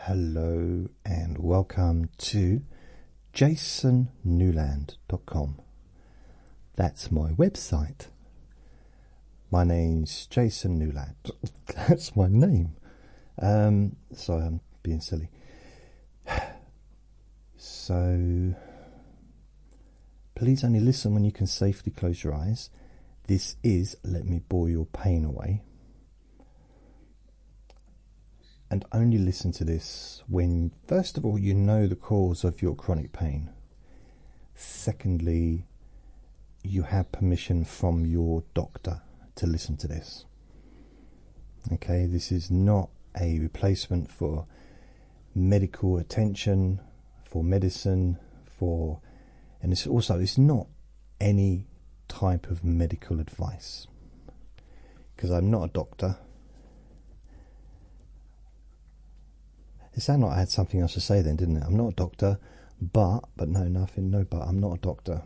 Hello and welcome to jasonnewland.com. That's my website. My name's Jason Newland. That's my name. Sorry, I'm being silly. So, please only listen when you can safely close your eyes. This is Let Me Bore Your Pain Away. And only listen to this when, first of all, you know the cause of your chronic pain. Secondly, you have permission from your doctor to listen to this. Okay, this is not a replacement for medical attention, for medicine, and it's not any type of medical advice. Because I'm not a doctor. It sounded like I had something else to say then, didn't it? I'm not a doctor, but no, nothing, no but. I'm not a doctor.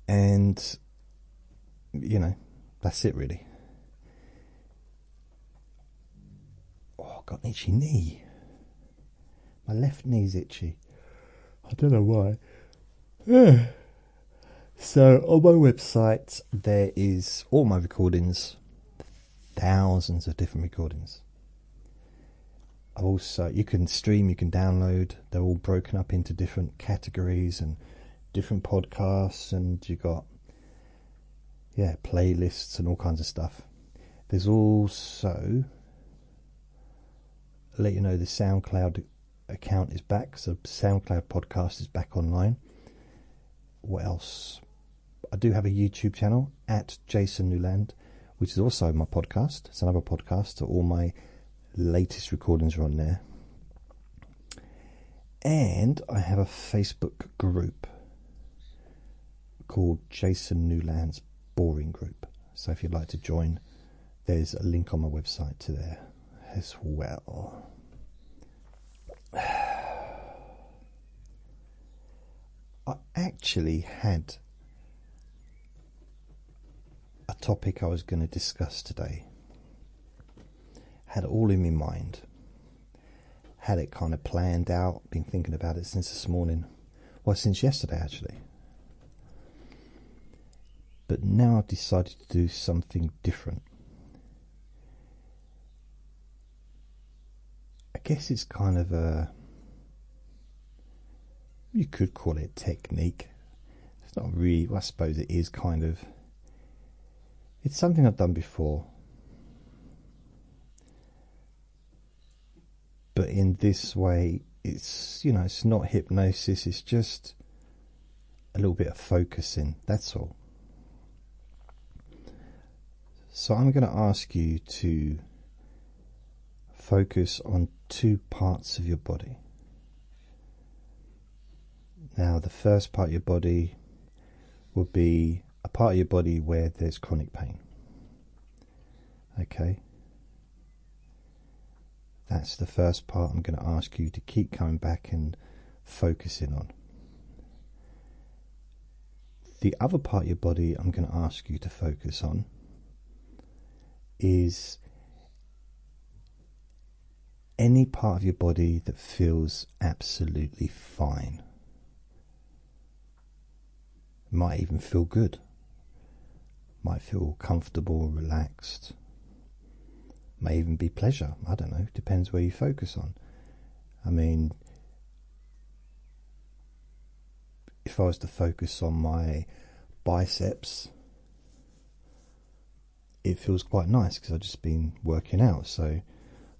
And, you know, that's it really. Oh, I've got an itchy knee. My left knee's itchy. I don't know why. So, on my website, there is all my recordings. Thousands of different recordings. Also, you can stream, you can download. They're all broken up into different categories and different podcasts, and you got playlists and all kinds of stuff. There's also, I'll let you know, the SoundCloud account is back, so SoundCloud podcast is back online. What else? I do have a YouTube channel at Jason Newland, which is also my podcast. It's another podcast, so all my latest recordings are on there. And I have a Facebook group called Jason Newland's Boring Group. So if you'd like to join, there's a link on my website to there as well. I actually had a topic I was going to discuss today. Had it all in my mind. Had it kind of planned out. Been thinking about it since this morning. Well, since yesterday actually. But now I've decided to do something different. I guess it's kind of you could call it technique. It's not really, well, I suppose it is kind of. It's something I've done before. But in this way, it's not hypnosis, it's just a little bit of focusing, that's all. So I'm going to ask you to focus on two parts of your body. Now, the first part of your body would be a part of your body where there's chronic pain. Okay? That's the first part I'm going to ask you to keep coming back and focusing on. The other part of your body I'm going to ask you to focus on is any part of your body that feels absolutely fine. Might even feel good. Might feel comfortable, relaxed. May even be pleasure, I don't know, depends where you focus on. I mean, if I was to focus on my biceps, it feels quite nice because I've just been working out, so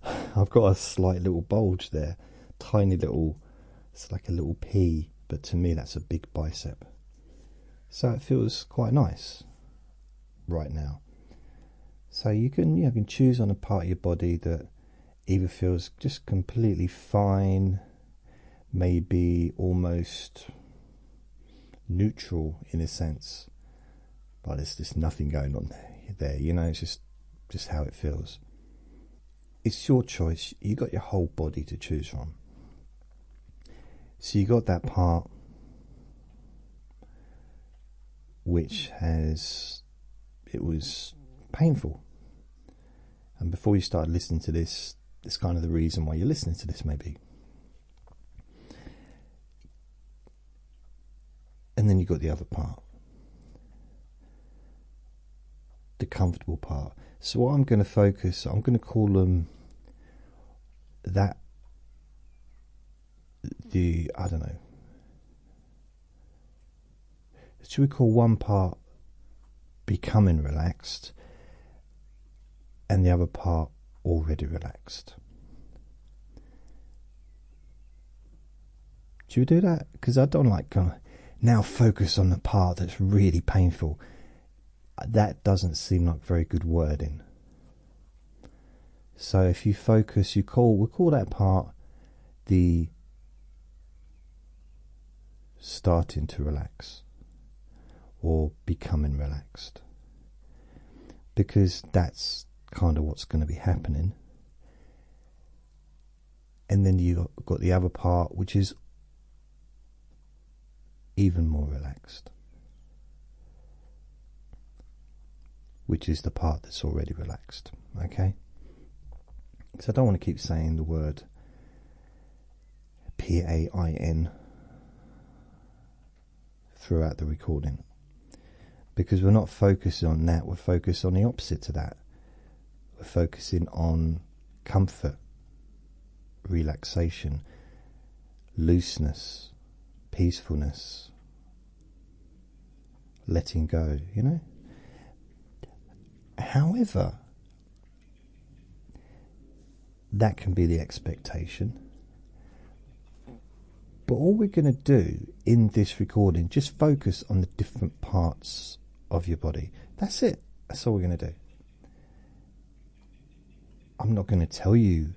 I've got a slight little bulge there, tiny little, it's like a little pea, but to me that's a big bicep. So it feels quite nice right now. So you can choose on a part of your body that either feels just completely fine, maybe almost neutral in a sense, but there's just nothing going on there. It's just how it feels. It's your choice. You got your whole body to choose from. So you got that part which it was painful. And before you started listening to this That's kind of the reason why you're listening to this, maybe. And then you've got the other part, the comfortable part. So what I'm going to focus, I'm going to call them I don't know, should we call one part becoming relaxed and the other part already relaxed? Should we do that? Because I don't like now focus on the part that's really painful. That doesn't seem like very good wording. So if you focus, we'll call that part the starting to relax or becoming relaxed, because that's kind of what's going to be happening. And then you got the other part, which is even more relaxed, which is the part that's already relaxed. Okay, so I don't want to keep saying the word PAIN throughout the recording, because we're not focusing on that. We're focused on the opposite to that. We're focusing on comfort, relaxation, looseness, peacefulness, letting go, you know. However, that can be the expectation. But all we're going to do in this recording, just focus on the different parts of your body. That's it. That's all we're going to do. I'm not going to tell you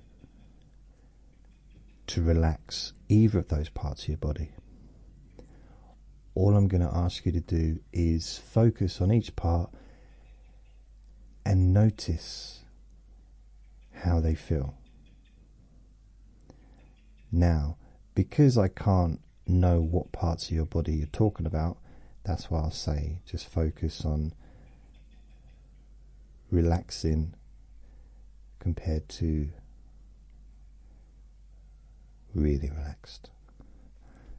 to relax either of those parts of your body. All I'm going to ask you to do is focus on each part and notice how they feel. Now, because I can't know what parts of your body you're talking about, that's why I'll say just focus on relaxing compared to really relaxed.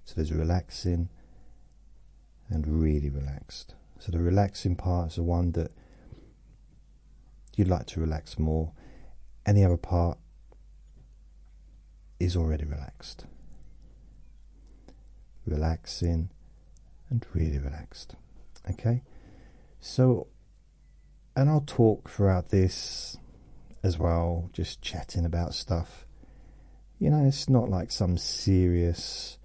So there's relaxing and really relaxed. So the relaxing part is the one that you'd like to relax more, and the other part is already relaxed. Relaxing and really relaxed. Okay, so, and I'll talk throughout this as well, just chatting about stuff. You know, it's not like some serious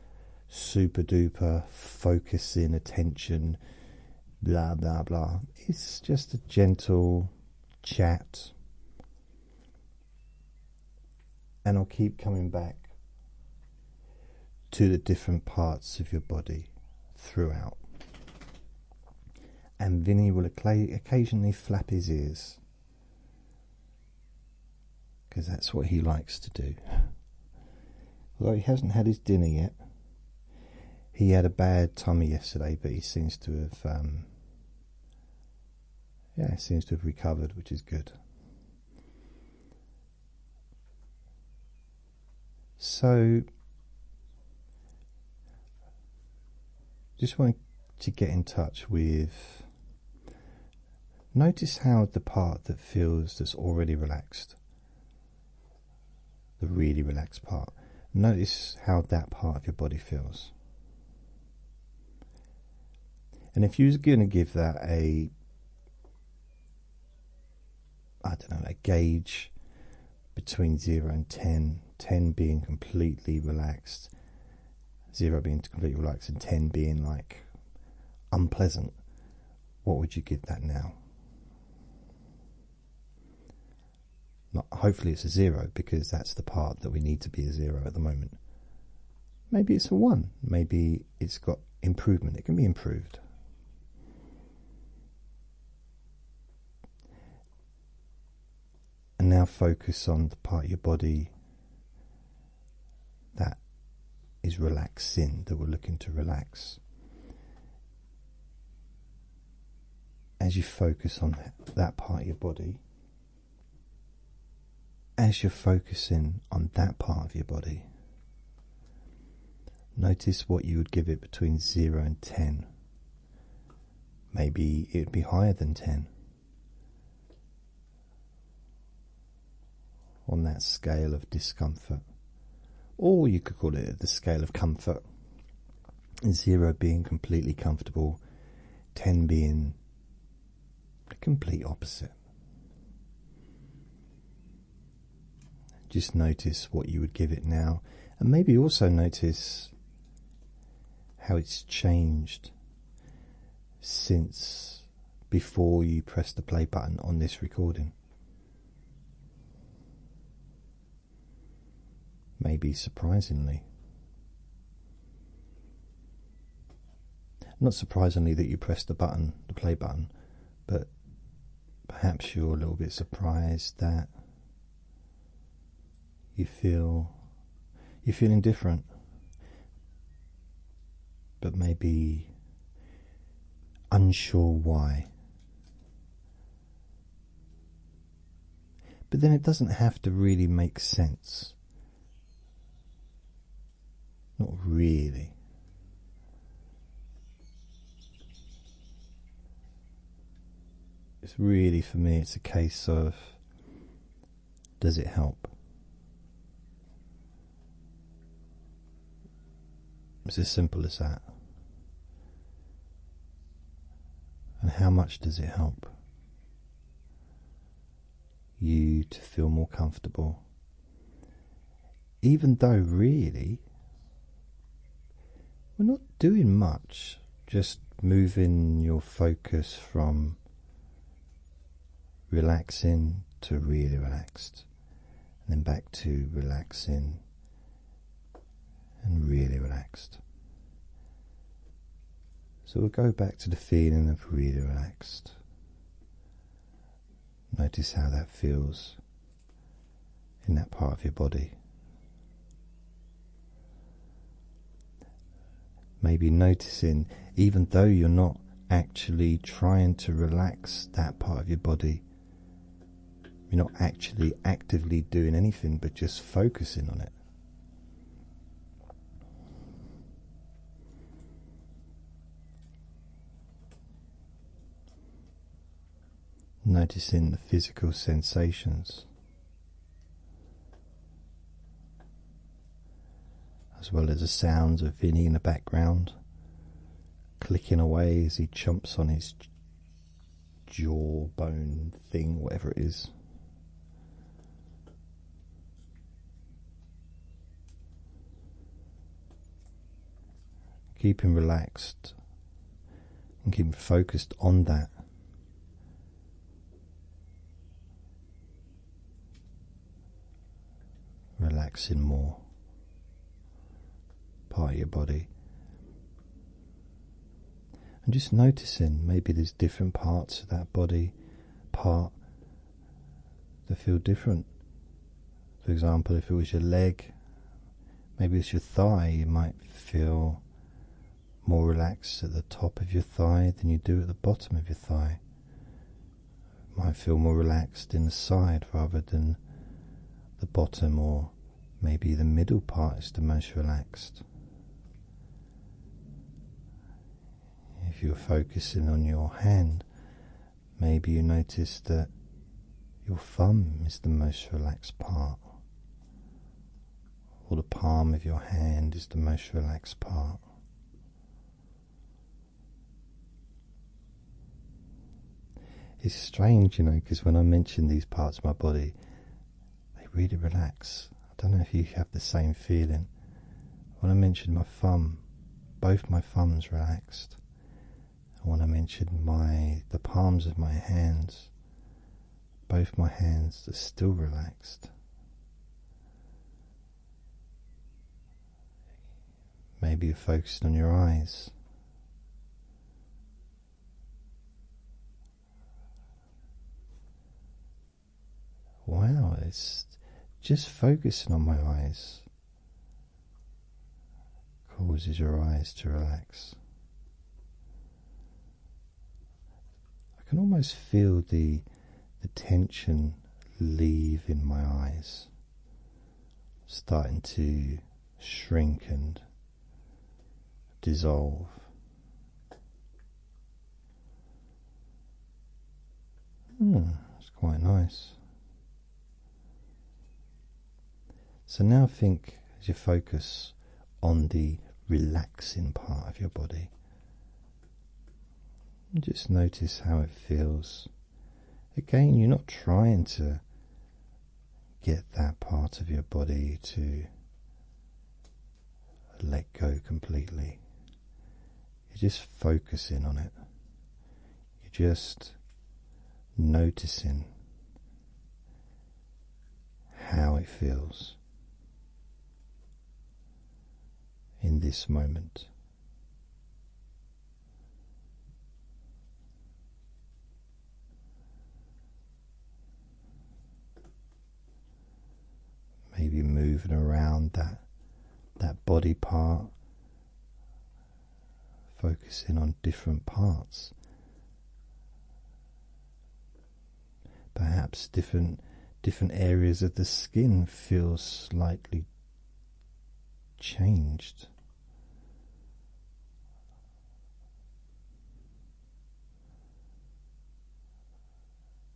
super duper focusing attention blah blah blah. It's just a gentle chat, and I'll keep coming back to the different parts of your body throughout. And Vinny will occasionally flap his ears, because that's what he likes to do. Although he hasn't had his dinner yet. He had a bad tummy yesterday, but he seems to have recovered, which is good. So just want to get in touch with, notice how the part that feels that's already relaxed, the really relaxed part, notice how that part of your body feels. And if you're going to give that a gauge between 0 and 10, 10 being completely relaxed, 0 being completely relaxed, and 10 being like unpleasant, what would you give that now? Hopefully it's a 0, because that's the part that we need to be a 0 at the moment. Maybe it's a 1. Maybe it's got improvement. It can be improved. And now focus on the part of your body that is relaxing, that we're looking to relax. As you focus on that part of your body, as you're focusing on that part of your body, notice what you would give it between 0 and 10. Maybe it would be higher than 10 on that scale of discomfort. Or you could call it the scale of comfort. 0 being completely comfortable, 10 being the complete opposite. Just notice what you would give it now, and maybe also notice how it's changed since before you press the play button on this recording. Maybe surprisingly. Not surprisingly that you press the button, the play button, but perhaps you're a little bit surprised that you're feeling different, but maybe unsure why. But then it doesn't have to really make sense. Not really. It's really, for me, it's a case of, does it help? It's as simple as that. And how much does it help you to feel more comfortable? Even though really we're not doing much, just moving your focus from relaxing to really relaxed, and then back to relaxing and really relaxed. So we'll go back to the feeling of really relaxed. Notice how that feels in that part of your body. Maybe noticing, even though you're not actually trying to relax that part of your body, you're not actually actively doing anything but just focusing on it. Noticing the physical sensations, as well as the sounds of Vinny in the background, clicking away as he chomps on his jawbone thing, whatever it is. Keeping relaxed and keeping focused on that. Relaxing more part of your body, and just noticing maybe there's different parts of that body part that feel different. For example, if it was your leg, maybe it's your thigh, you might feel more relaxed at the top of your thigh than you do at the bottom of your thigh. You might feel more relaxed in the side rather than the bottom, or maybe the middle part is the most relaxed. If you're focusing on your hand, maybe you notice that your thumb is the most relaxed part, or the palm of your hand is the most relaxed part. It's strange, because when I mention these parts of my body, they really relax. I don't know if you have the same feeling. When I mention my thumb, both my thumbs relaxed. And when I mention the palms of my hands, both my hands are still relaxed. Maybe you're focused on your eyes. Wow, it's just focusing on my eyes causes your eyes to relax. I can almost feel the tension leaving my eyes, starting to shrink and dissolve. It's quite nice. So now think, as you focus on the relaxing part of your body, just notice how it feels. Again, you're not trying to get that part of your body to let go completely. You're just focusing on it. You're just noticing how it feels in this moment. Maybe moving around that body part, focusing on different parts. Perhaps different areas of the skin feel slightly changed.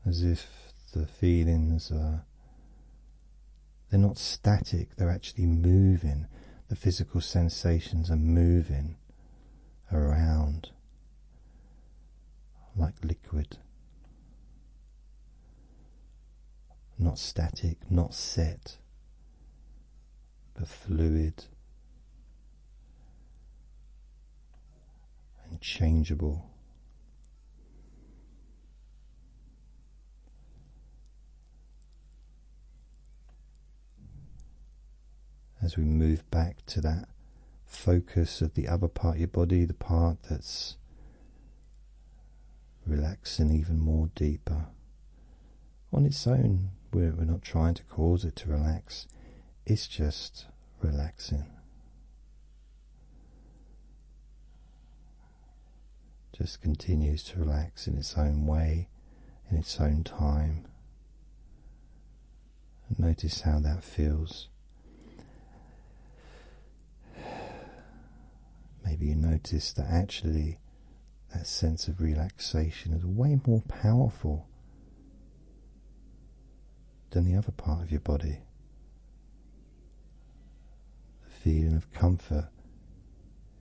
As if the feelings they're not static, they're actually moving. The physical sensations are moving around like liquid. Not static, not set, but fluid and changeable. As we move back to that focus of the other part of your body, the part that's relaxing even more deeper on its own. We're not trying to cause it to relax, it's just relaxing. Just continues to relax in its own way, in its own time. And notice how that feels. Maybe you notice that actually that sense of relaxation is way more powerful than the other part of your body. The feeling of comfort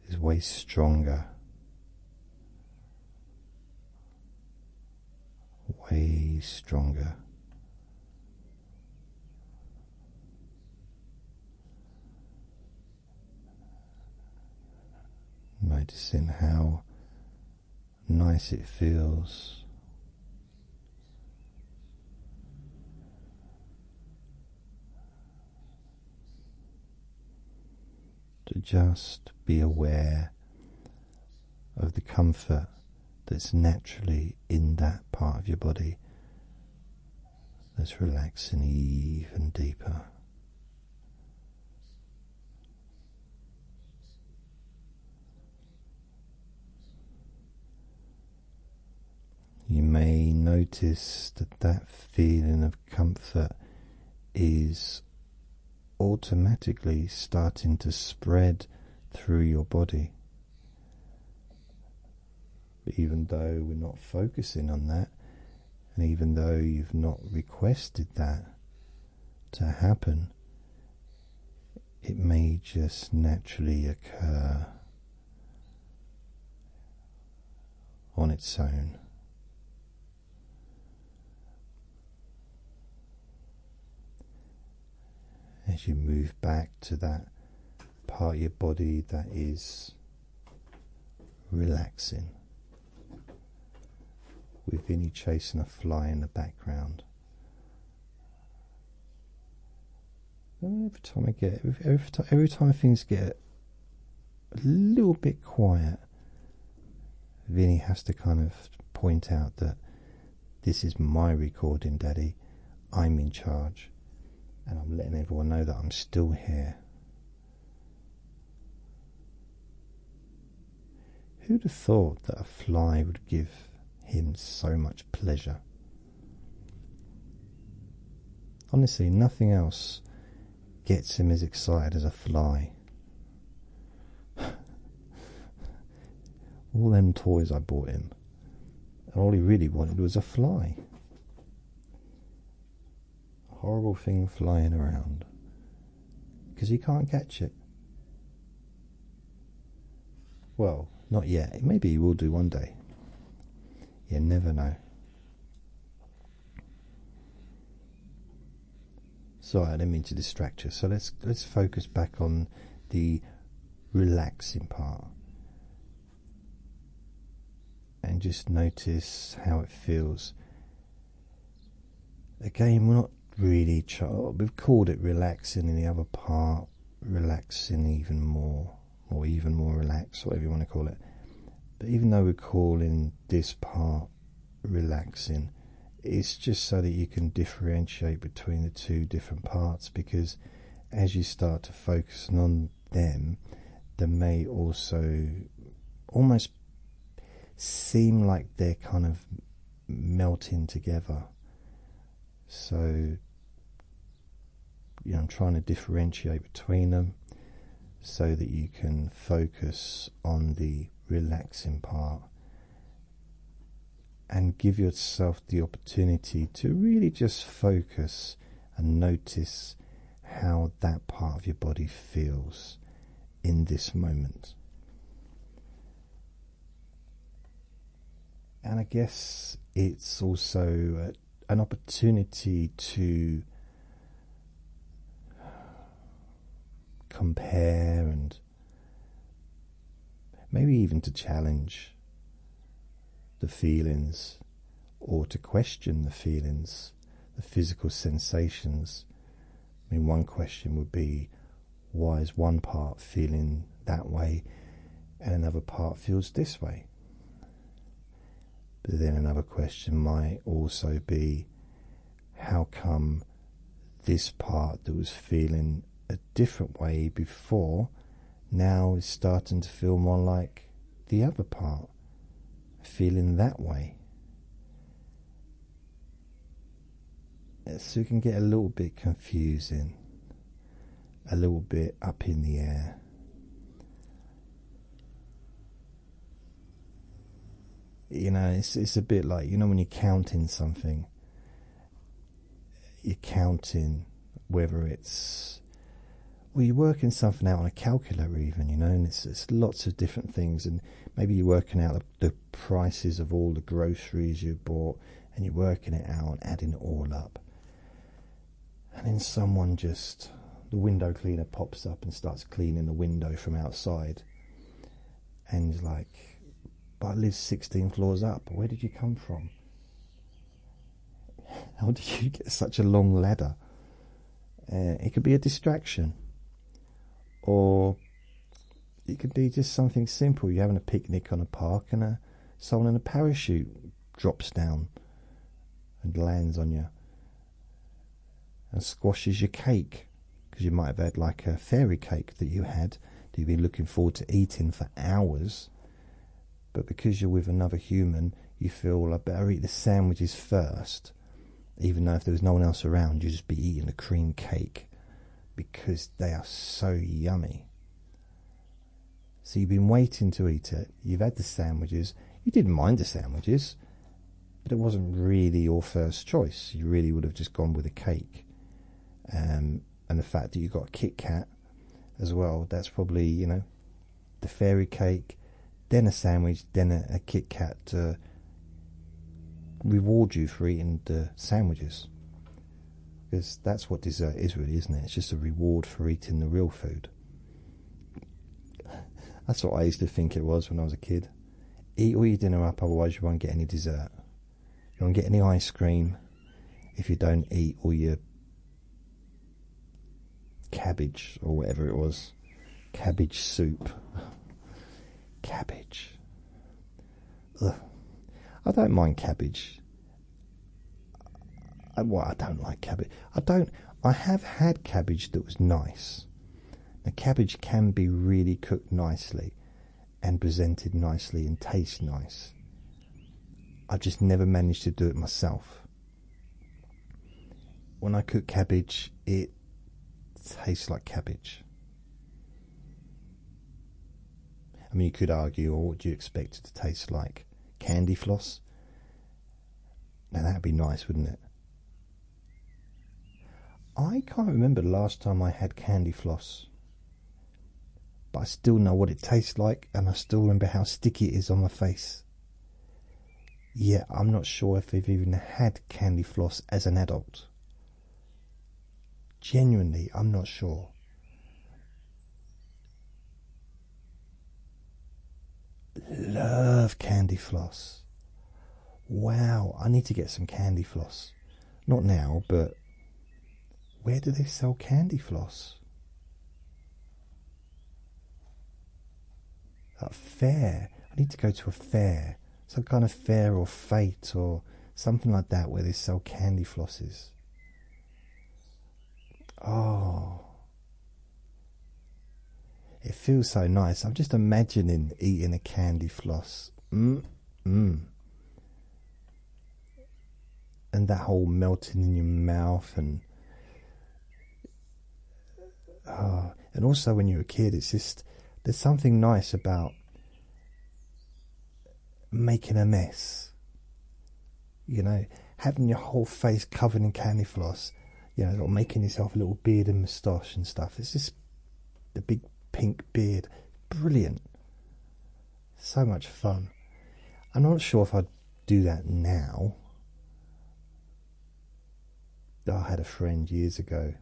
is way stronger, way stronger. Noticing how nice it feels to just be aware of the comfort that's naturally in that part of your body that's relaxing even deeper. You may notice that feeling of comfort is automatically starting to spread through your body. But even though we're not focusing on that, and even though you've not requested that to happen, it may just naturally occur on its own. As you move back to that part of your body that is relaxing, with Vinny chasing a fly in the background. Every time things get a little bit quiet, Vinny has to kind of point out that this is my recording, Daddy. I'm in charge. And I'm letting everyone know that I'm still here. Who'd have thought that a fly would give him so much pleasure? Honestly, nothing else gets him as excited as a fly. All them toys I bought him, and all he really wanted was a fly. A horrible thing flying around, because he can't catch it. Well, not yet. Maybe he will do one day. You never know. Sorry, I didn't mean to distract you. So let's focus back on the relaxing part, and just notice how it feels. Again, we're not really we've called it relaxing in the other part, relaxing even more, or even more relaxed, whatever you want to call it. But even though we're calling this part relaxing, it's just so that you can differentiate between the two different parts, because as you start to focus on them, they may also almost seem like they're kind of melting together. So, I'm trying to differentiate between them so that you can focus on the relaxing part and give yourself the opportunity to really just focus and notice how that part of your body feels in this moment. And I guess it's also an opportunity to compare and maybe even to challenge the feelings, or to question the feelings, the physical sensations. I mean, one question would be, why is one part feeling that way and another part feels this way? But then another question might also be, how come this part that was feeling a different way before now is starting to feel more like the other part, feeling that way? So it can get a little bit confusing, a little bit up in the air. It's a bit like, when you're counting something, you're counting whether it's, well, you're working something out on a calculator even, and it's lots of different things, and maybe you're working out the prices of all the groceries you bought, and you're working it out and adding it all up. And then the window cleaner pops up and starts cleaning the window from outside, and he's like, but I live 16 floors up. Where did you come from? How did you get such a long ladder? It could be a distraction, or it could be just something simple. You're having a picnic on a park, and someone in a parachute drops down and lands on you and squashes your cake, because you might have had like a fairy cake that you've been looking forward to eating for hours. But because you're with another human, you feel, well, I better eat the sandwiches first, even though if there was no one else around, you'd just be eating the cream cake because they are so yummy. So you've been waiting to eat it, you've had the sandwiches, you didn't mind the sandwiches, but it wasn't really your first choice. You really would have just gone with a cake. And the fact that you got a Kit Kat as well, that's probably, the fairy cake, then a sandwich, then a Kit Kat to reward you for eating the sandwiches. Because that's what dessert is really, isn't it? It's just a reward for eating the real food. That's what I used to think it was when I was a kid. Eat all your dinner up, otherwise you won't get any dessert. You won't get any ice cream if you don't eat all your cabbage or whatever it was. Cabbage soup. Cabbage. Ugh. I don't mind cabbage. I don't like cabbage. I have had cabbage that was nice. Now, cabbage can be really cooked nicely and presented nicely and taste nice. I just never managed to do it myself. when I cook cabbage, it tastes like cabbage. I mean, you could argue, or what do you expect it to taste like? Candy floss? Now that'd be nice, wouldn't it? I can't remember the last time I had candy floss, but I still know what it tastes like, and I still remember how sticky it is on my face. Yeah, I'm not sure if I've even had candy floss as an adult. Genuinely, I'm not sure. Love candy floss. Wow, I need to get some candy floss. Not now, but where do they sell candy floss? A fair. I need to go to a fair. Some kind of fair or fete or something like that where they sell candy flosses. Oh, it feels so nice. I'm just imagining eating a candy floss. And that whole melting in your mouth, and also when you're a kid, it's just, there's something nice about making a mess. You know, having your whole face covered in candy floss. You know, or making yourself a little beard and moustache and stuff. It's just the big pink beard. Brilliant. So much fun. I'm not sure if I'd do that now. I had a friend years ago.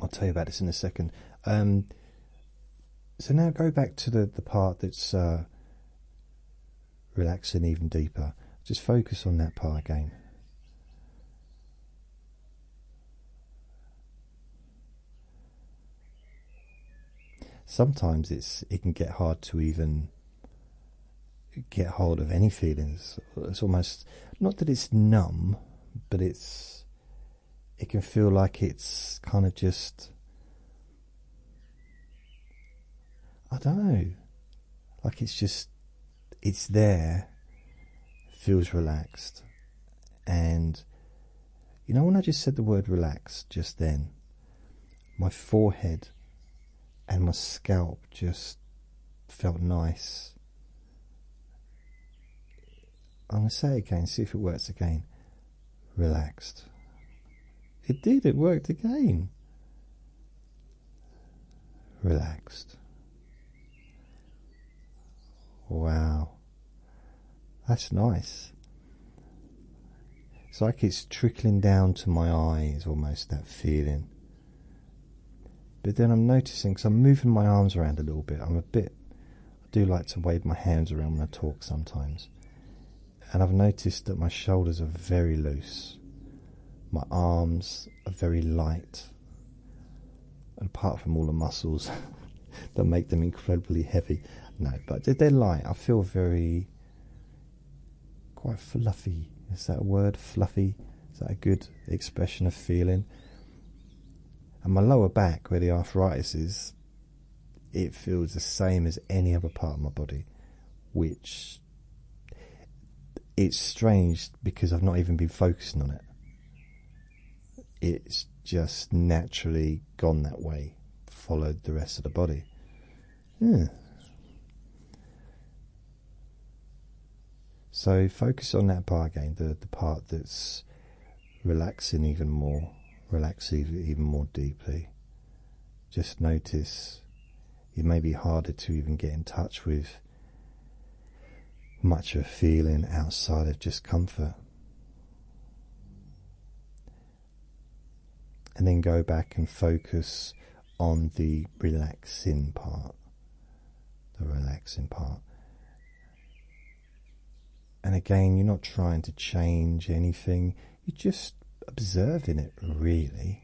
I'll tell you about this in a second. So now go back to the part that's relaxing even deeper. Just focus on that part again. Sometimes it can get hard to even get hold of any feelings. It's almost, not that it's numb, but it can feel like it's kind of just, I don't know, like it's there, feels relaxed. And you know, when I just said the word relaxed just then, my forehead and my scalp just felt nice. I'm going to say it again, see if it works again. Relaxed. It did, it worked again. Relaxed. Wow. That's nice. It's like it's trickling down to my eyes, almost, that feeling. But then I'm noticing, because I'm moving my arms around a little bit, I do like to wave my hands around when I talk sometimes. And I've noticed that my shoulders are very loose. My arms are very light. And apart from all the muscles that make them incredibly heavy. No, but they're light. I feel quite fluffy. Is that a word? Fluffy? Is that a good expression of feeling? And my lower back, where the arthritis is, it feels the same as any other part of my body, which, it's strange because I've not even been focusing on it. It's just naturally gone that way, followed the rest of the body. Yeah. So focus on that part again, the part that's relaxing even more. Relax even more deeply. Just notice it may be harder to even get in touch with much of a feeling outside of just comfort. And then go back and focus on the relaxing part. The relaxing part. And again, you're not trying to change anything. You're just observing it, really.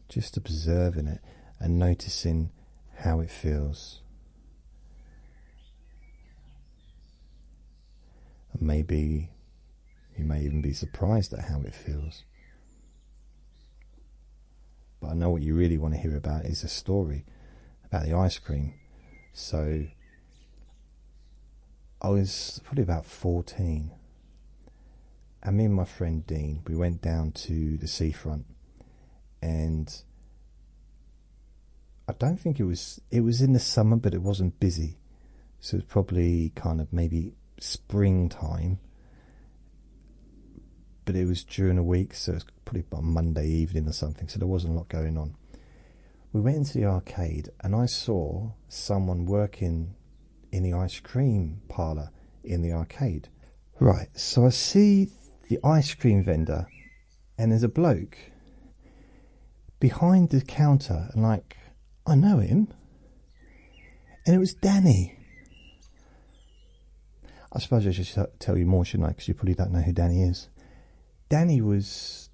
Just observing it and noticing how it feels. And maybe you may even be surprised at how it feels. But I know what you really want to hear about is a story about the ice cream. So I was probably about 14, and me and my friend Dean, we went down to the seafront, and I don't think it was in the summer, but it wasn't busy, so it's probably kind of maybe springtime, but it was during a week, so it's probably on Monday evening or something, so there wasn't a lot going on. We went into the arcade, and I saw someone working in the ice cream parlour in the arcade. Right, so I see the ice cream vendor, and there's a bloke behind the counter, and like, I know him, and it was Danny. I suppose I should tell you more, shouldn't I? Because you probably don't know who Danny is. Danny was,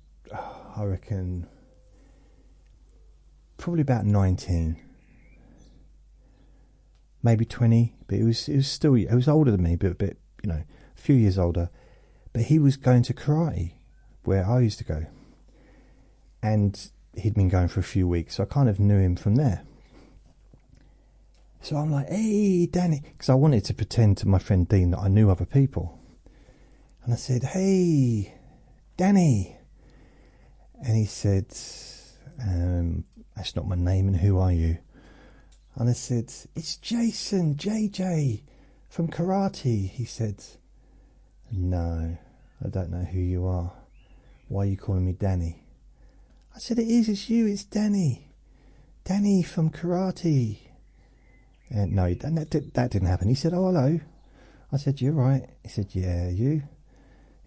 I reckon, probably about 19, maybe 20, but it was older than me, but a bit, a few years older. But he was going to karate where I used to go, and he'd been going for a few weeks, so I kind of knew him from there. So I'm like, hey, Danny, because I wanted to pretend to my friend Dean that I knew other people. And I said, hey, Danny. And he said, that's not my name, and who are you? And I said, it's Jason, JJ, from karate. He said, no, I don't know who you are. Why are you calling me Danny? I said, it's you, it's Danny. Danny from karate. And no, that didn't happen. He said, oh, hello. I said, you're right. He said, yeah, you?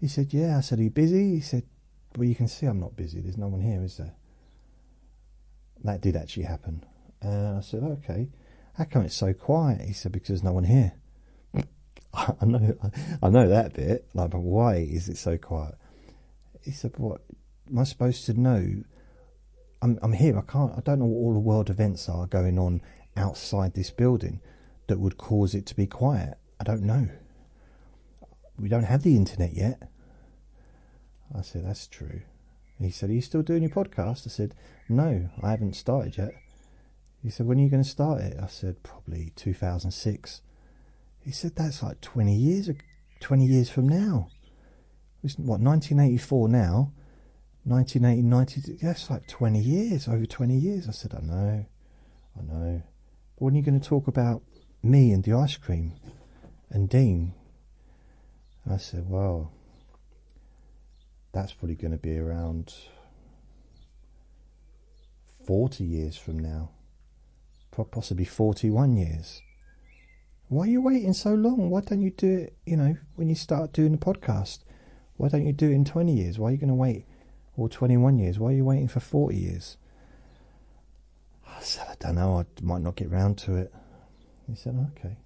He said, yeah. I said, are you busy? He said, well, you can see I'm not busy. There's no one here, is there? That did actually happen. I said, okay. How come it's so quiet? He said, because there's no one here. I know that bit. Like, but why is it so quiet? He said, what am I supposed to know? I'm here. I don't know what all the world events are going on outside this building that would cause it to be quiet. I don't know. We don't have the internet yet. I said, that's true. He said, are you still doing your podcast? I said, no, I haven't started yet. He said, when are you going to start it? I said, probably 2006. He said, that's like 20 years from now. It's, what, 1984 now? 1980, that's like 20 years, over 20 years. I said, I know. But when are you going to talk about me and the ice cream and Dean? And I said, well, that's probably going to be around 40 years from now. Possibly 41 years. Why are you waiting so long? Why don't you do it, when you start doing the podcast? Why don't you do it in 20 years? Why are you going to wait? Or 21 years? Why are you waiting for 40 years? I said, I don't know, I might not get round to it. He said, okay.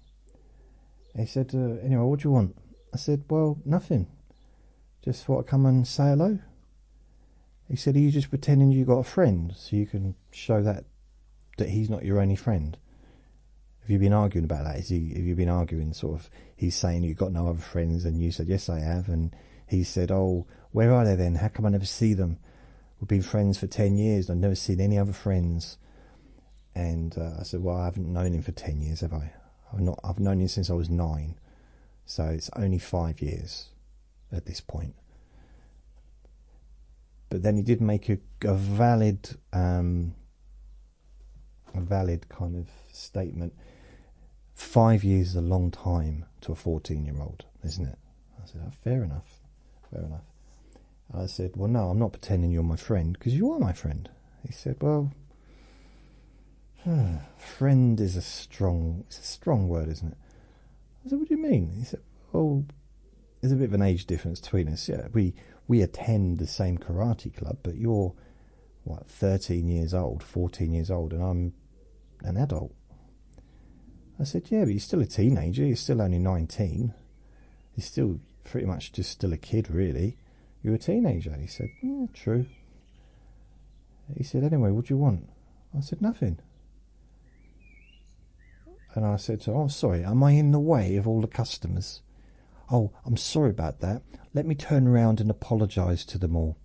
He said, anyway, what do you want? I said, well, nothing. Just thought I'd come and say hello. He said, are you just pretending you got a friend so you can show that he's not your only friend? Have you been arguing about that? Have you been arguing sort of, he's saying you've got no other friends, and you said, yes, I have, and he said, oh, where are they then? How come I never see them? We've been friends for 10 years, and I've never seen any other friends. And I said, well, I haven't known him for 10 years, have I? I've known him since I was 9, so it's only 5 years at this point. But then he did make a valid kind of statement. 5 years is a long time to a 14-year-old, isn't it? I said, oh, fair enough. I said, well, no, I'm not pretending you're my friend, because you are my friend. He said, well, friend is a strong word, isn't it? I said, what do you mean? He said, well, there's a bit of an age difference between us. Yeah, we attend the same karate club, but you're, 13 years old, 14 years old, and I'm an adult. I said, yeah, but you're still a teenager. You're still only 19. You're still pretty much just still a kid, really. You're a teenager. He said, yeah, true. He said, anyway, what do you want? I said, nothing. And I said to him, oh, sorry, am I in the way of all the customers? Oh, I'm sorry about that. Let me turn around and apologise to them all.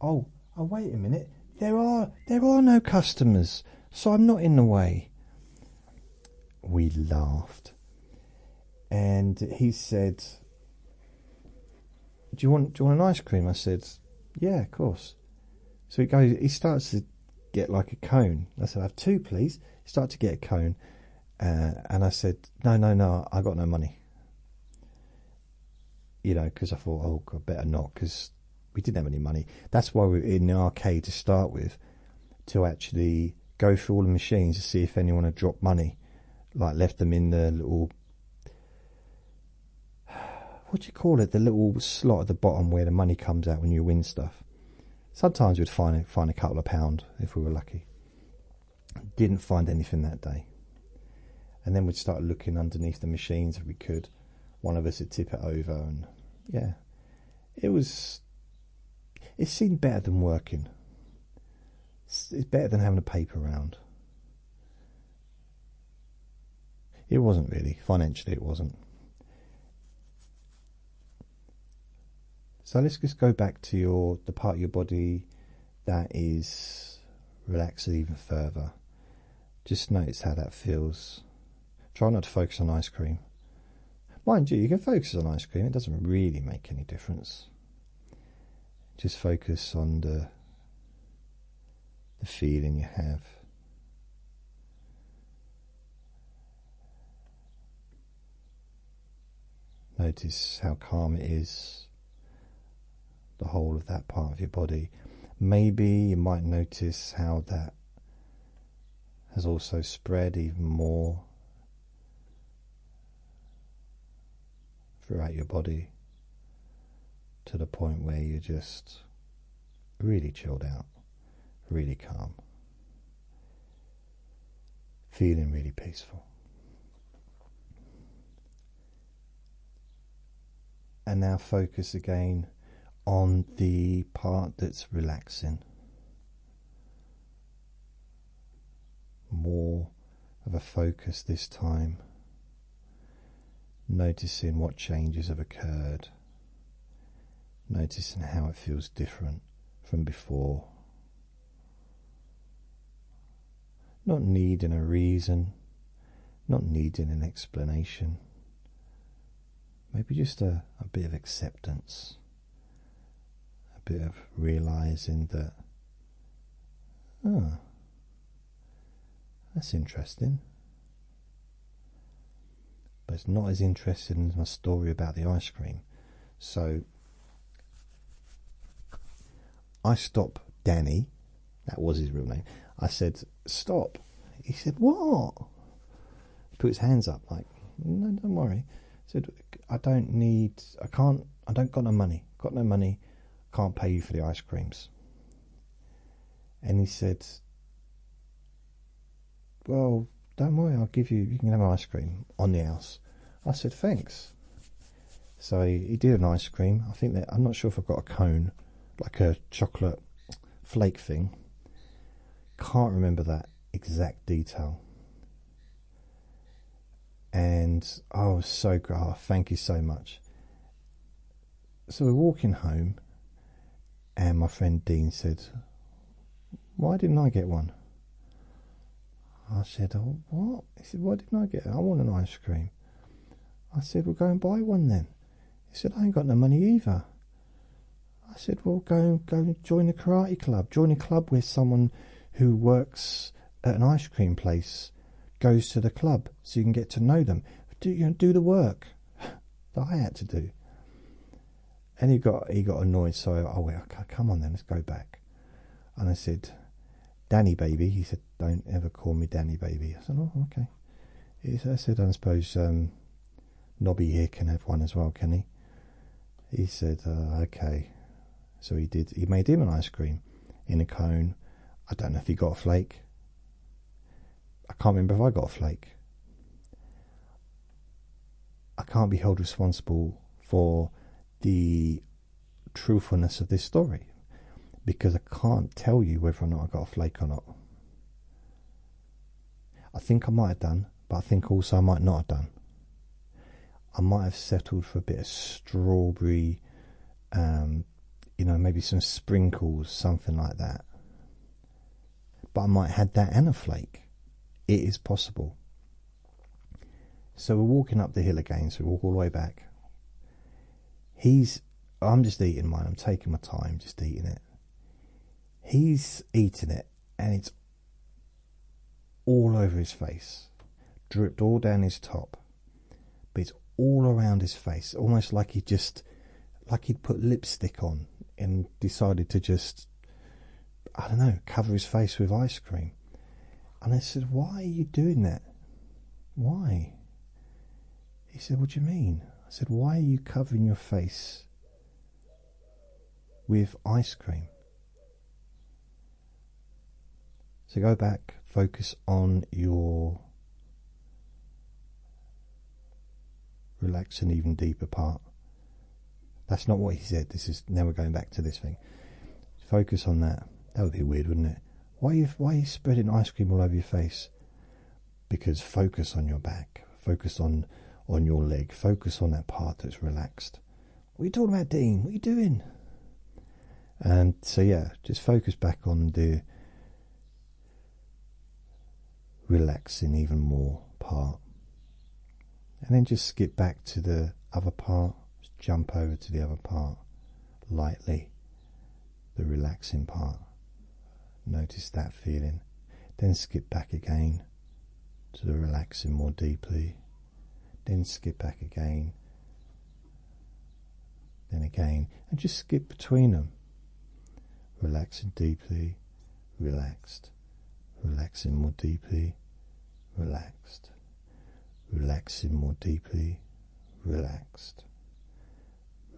Oh, wait a minute. There are no customers, so I'm not in the way. We laughed. And he said, do you want an ice cream? I said, yeah, of course. So he starts to get like a cone. I said, have two, please. He started to get a cone. And I said, no, I got no money. Because I thought, oh, God, better not, because we didn't have any money. That's why we were in the arcade to start with, to actually go through all the machines to see if anyone had dropped money, like left them in the little, what do you call it, the little slot at the bottom where the money comes out when you win stuff. Sometimes we'd find a couple of pound if we were lucky. Didn't find anything that day. And then we'd start looking underneath the machines if we could. One of us would tip it over, and yeah, it seemed better than working. It's better than having a paper round. It wasn't really. Financially, it wasn't. So let's just go back to the part of your body that is relaxed even further. Just notice how that feels. Try not to focus on ice cream. Mind you, you can focus on ice cream. It doesn't really make any difference. Just focus on the feeling you have. Notice how calm it is, the whole of that part of your body. Maybe you might notice how that has also spread even more throughout your body, to the point where you're just really chilled out, really calm, feeling really peaceful. And now focus again on the part that's relaxing. More of a focus this time. Noticing what changes have occurred. Noticing how it feels different from before. Not needing a reason. Not needing an explanation. Maybe just a bit of acceptance. A bit of realizing that, oh, that's interesting. But it's not as interesting as my story about the ice cream. So I stopped Danny, that was his real name. I said, stop. He said, what? He put his hands up like, no, don't worry. I said, I don't got no money, can't pay you for the ice creams. And he said, well, don't worry, you can have an ice cream on the house. I said, thanks. So he did an ice cream. I'm not sure if I've got a cone, like a chocolate flake thing. Can't remember that exact detail. And I was so good. Oh, thank you so much. So we're walking home, and my friend Dean said, why didn't I get one? I said, oh, what? He said, why didn't I get it? I want an ice cream. I said, well, go and buy one then. He said, I ain't got no money either. I said, well, go and join the karate club. Join a club where someone who works at an ice cream place goes to the club, so you can get to know them. Do the work that I had to do. And he got annoyed, so I went, okay, come on then, let's go back. And I said, Danny baby. He said, don't ever call me Danny baby. I said, oh, okay. I said, I suppose Nobby here can have one as well, can he? He said, okay. So he did. He made him an ice cream in a cone. I don't know if he got a flake. I can't remember if I got a flake. I can't be held responsible for the truthfulness of this story, because I can't tell you whether or not I got a flake or not. I think I might have done, but I think also I might not have done. I might have settled for a bit of strawberry, maybe some sprinkles, something like that. But I might have had that and a flake. It is possible. So we're walking up the hill again, so we walk all the way back. I'm just eating mine. I'm taking my time, just eating it. He's eating it, and it's all over his face, dripped all down his top, but it's all around his face, almost like he'd put lipstick on and decided to just, I don't know, cover his face with ice cream. And I said, why are you doing that? Why? He said, what do you mean? I said, why are you covering your face with ice cream? So go back, focus on your relaxing even deeper part. That's not what he said. This is, now we're going back to this thing. Focus on that. That would be weird, wouldn't it? Why are you spreading ice cream all over your face? Because focus on your back. Focus on your leg. Focus on that part that's relaxed. What are you talking about, Dean? What are you doing? And so yeah, just focus back on the relaxing even more part. And then just skip back to the other part. Just jump over to the other part lightly. The relaxing part. Notice that feeling. Then skip back again to the relaxing more deeply. Then skip back again. Then again. And just skip between them. Relaxing deeply. Relaxed. Relaxing more deeply. Relaxed. Relaxing more deeply. Relaxed.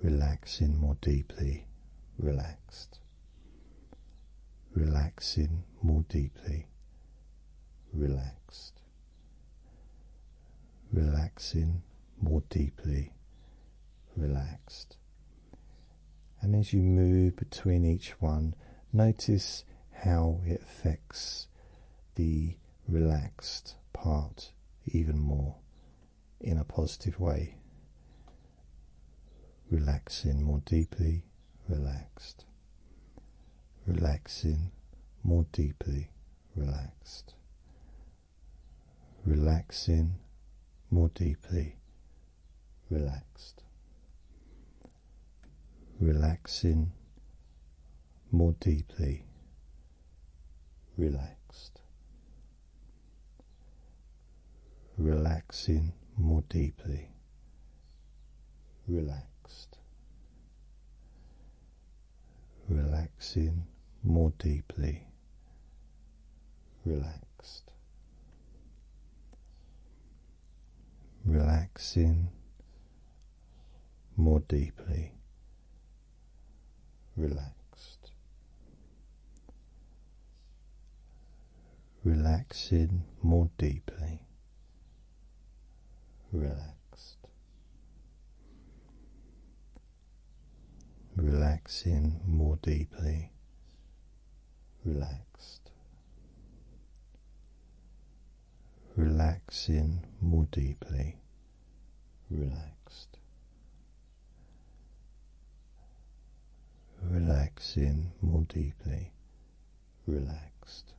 Relaxing more deeply. Relaxed. Relaxing more deeply. Relaxed. Relaxing more deeply. Relaxed. And as you move between each one, notice how it affects the relaxed part even more in a positive way. Relaxing more deeply. Relaxed. Relaxing more deeply. Relaxed. Relaxing more deeply. Relaxed. Relaxing more deeply. Relaxed. Relaxing more deeply. Relaxed. Relaxing more deeply. Relaxed. Relaxing more deeply. Relaxed. Relaxing more deeply. Relaxed. Relaxing more deeply. Relaxed. Relaxing more deeply. Relaxed. Relaxing more deeply. Relaxed.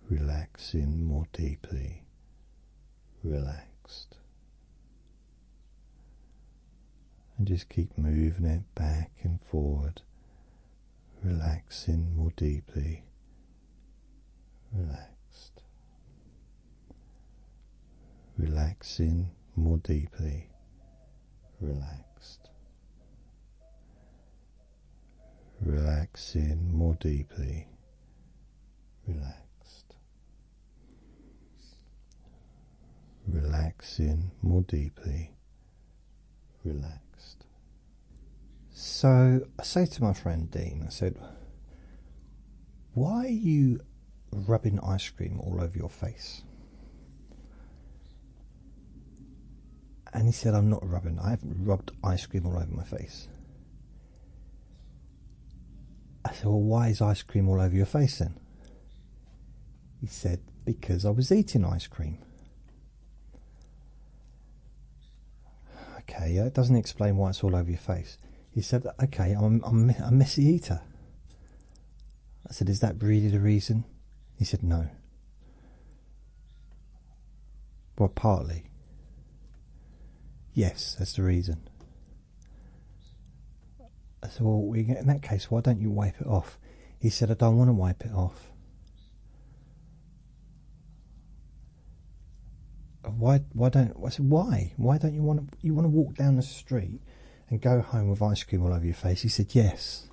Relaxing more deeply. Relaxed. And just keep moving it back and forward. Relaxing more deeply. Relaxed. Relaxing more deeply. Relaxed. Relaxing more deeply. Relaxed. Relaxing more deeply. Relaxed. So I say to my friend Dean, I said, why are you rubbing ice cream all over your face? And he said, I haven't rubbed ice cream all over my face. I said, well, why is ice cream all over your face then? He said, because I was eating ice cream. Okay, it doesn't explain why it's all over your face. He said, okay, I'm a messy eater. I said, is that really the reason? He said, no. Well, partly. Yes, that's the reason. I said, well, in that case, why don't you wipe it off? He said, I don't want to wipe it off. Why don't I said, why? Why don't you want to walk down the street and go home with ice cream all over your face? He said, yes.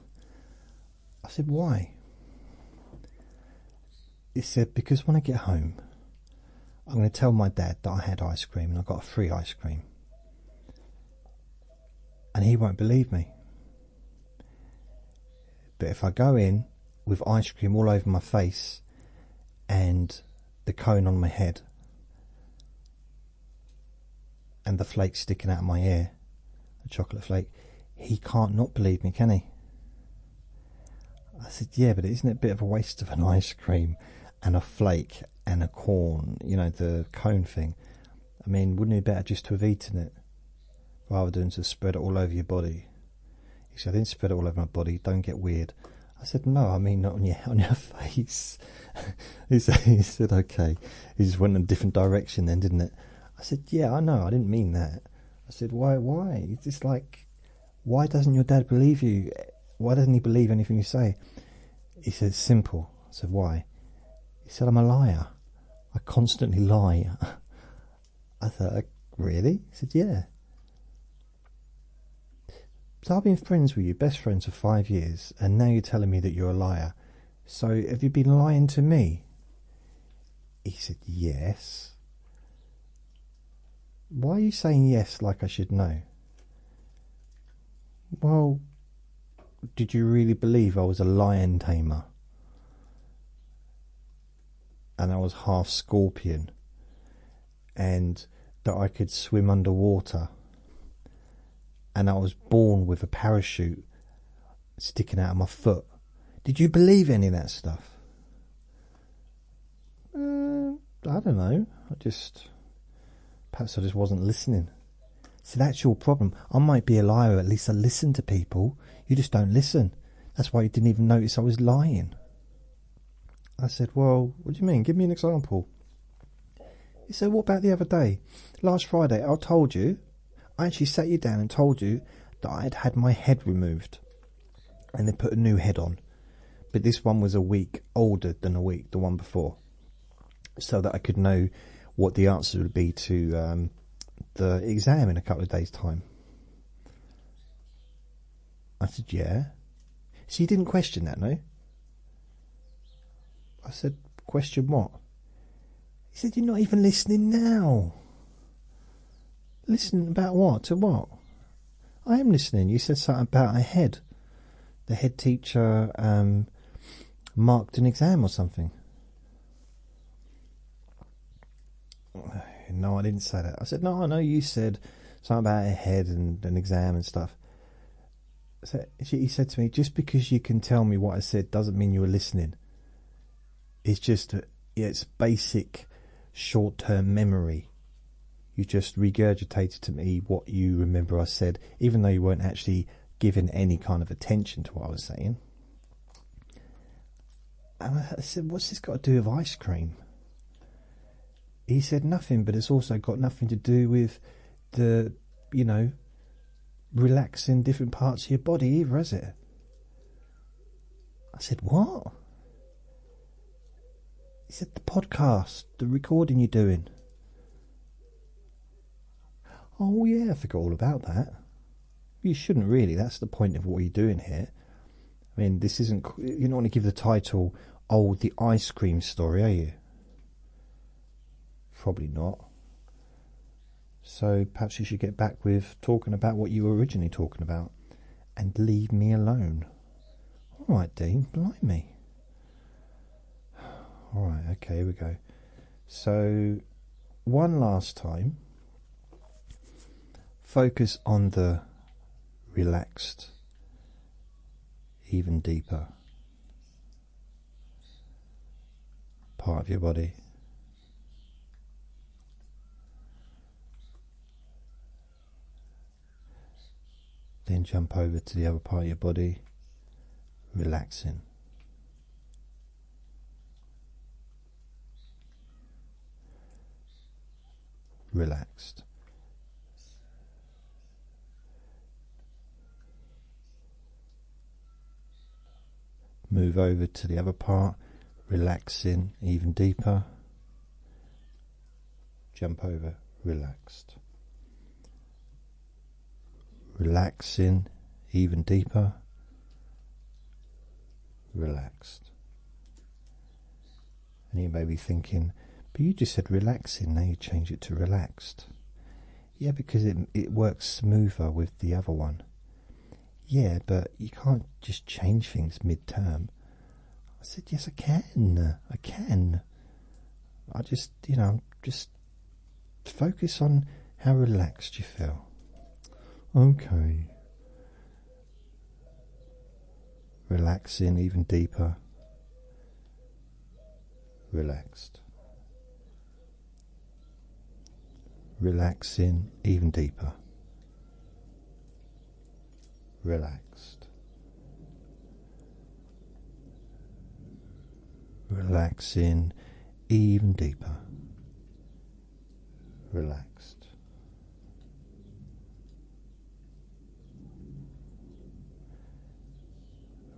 I said, why? He said, because when I get home, I'm going to tell my dad that I had ice cream and I got a free ice cream. And he won't believe me. But if I go in with ice cream all over my face and the cone on my head and the flake sticking out of my ear, the chocolate flake, he can't not believe me, can he? I said, yeah, but isn't it a bit of a waste of an ice cream and a flake and a corn, you know, the cone thing? I mean, wouldn't it be better just to have eaten it rather than to spread it all over your body? He said, I didn't spread it all over my body, don't get weird. I said, no, I mean not on your face. he said, okay. He just went in a different direction then, didn't it? I said, yeah, I know, I didn't mean that. I said, why? It's just like, why doesn't your dad believe you? Why doesn't he believe anything you say? He said, simple. I said, why? He said, I'm a liar. I constantly lie. I thought, really? He said, yeah. So I've been friends with you, best friends for 5 years, and now you're telling me that you're a liar. So have you been lying to me? He said, yes. Why are you saying yes like I should know? Well, did you really believe I was a lion tamer? And I was half scorpion? And that I could swim underwater? And I was born with a parachute sticking out of my foot? Did you believe any of that stuff? I don't know. Perhaps I just wasn't listening. See, that's your problem. I might be a liar, at least I listen to people. You just don't listen. That's why you didn't even notice I was lying. I said, well, what do you mean? Give me an example. He said, what about the other day? Last Friday, I told you, I actually sat you down and told you that I had had my head removed and then put a new head on. But this one was a week older than the one before, so that I could know what the answer would be to the exam in a couple of days' time. I said, yeah. So you didn't question that, no? I said, question what? He said, you're not even listening now. Listening about what? To what? I am listening. You said something about a head. The head teacher marked an exam or something. No, I didn't say that. I said, no, I know you said something about a head and an exam and stuff. So he said to me, just because you can tell me what I said doesn't mean you were listening. It's just, it's basic short-term memory. You just regurgitated to me what you remember I said, even though you weren't actually giving any kind of attention to what I was saying. And I said, what's this got to do with ice cream? He said, nothing, but it's also got nothing to do with the, relaxing different parts of your body either, has it? I said, what? He said, the podcast, the recording you're doing. Oh, yeah, I forgot all about that. You shouldn't really. That's the point of what you're doing here. I mean, this isn't... You're not going to give the title, oh, the ice cream story, are you? Probably not. So perhaps you should get back with talking about what you were originally talking about and leave me alone. All right, Dean, blimey. All right, okay, here we go. So, one last time, focus on the relaxed, even deeper part of your body. Then jump over to the other part of your body, relaxing. Relaxed. Move over to the other part, relaxing even deeper. Jump over, relaxed. Relaxing even deeper, relaxed. And you may be thinking, but you just said relaxing, now you change it to relaxed. Yeah, because it works smoother with the other one. Yeah, but you can't just change things mid-term. I said, yes, I can. I can. I just, just focus on how relaxed you feel. Okay. Relaxing even deeper. Relaxed. Relaxing even deeper. Relaxed. Relaxing even deeper. Relaxed.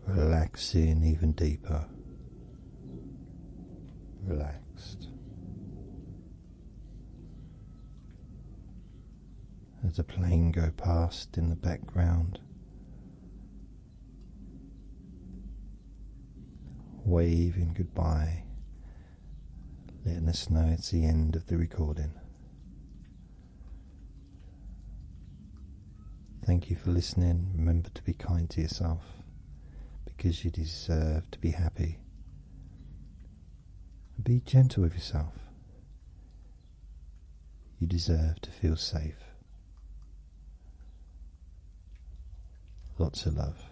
Relaxing even deeper. Relaxed. As a plane go past in the background, waving goodbye, letting us know it's the end of the recording. Thank you for listening. Remember to be kind to yourself, because you deserve to be happy. Be gentle with yourself. You deserve to feel safe. Lots of love.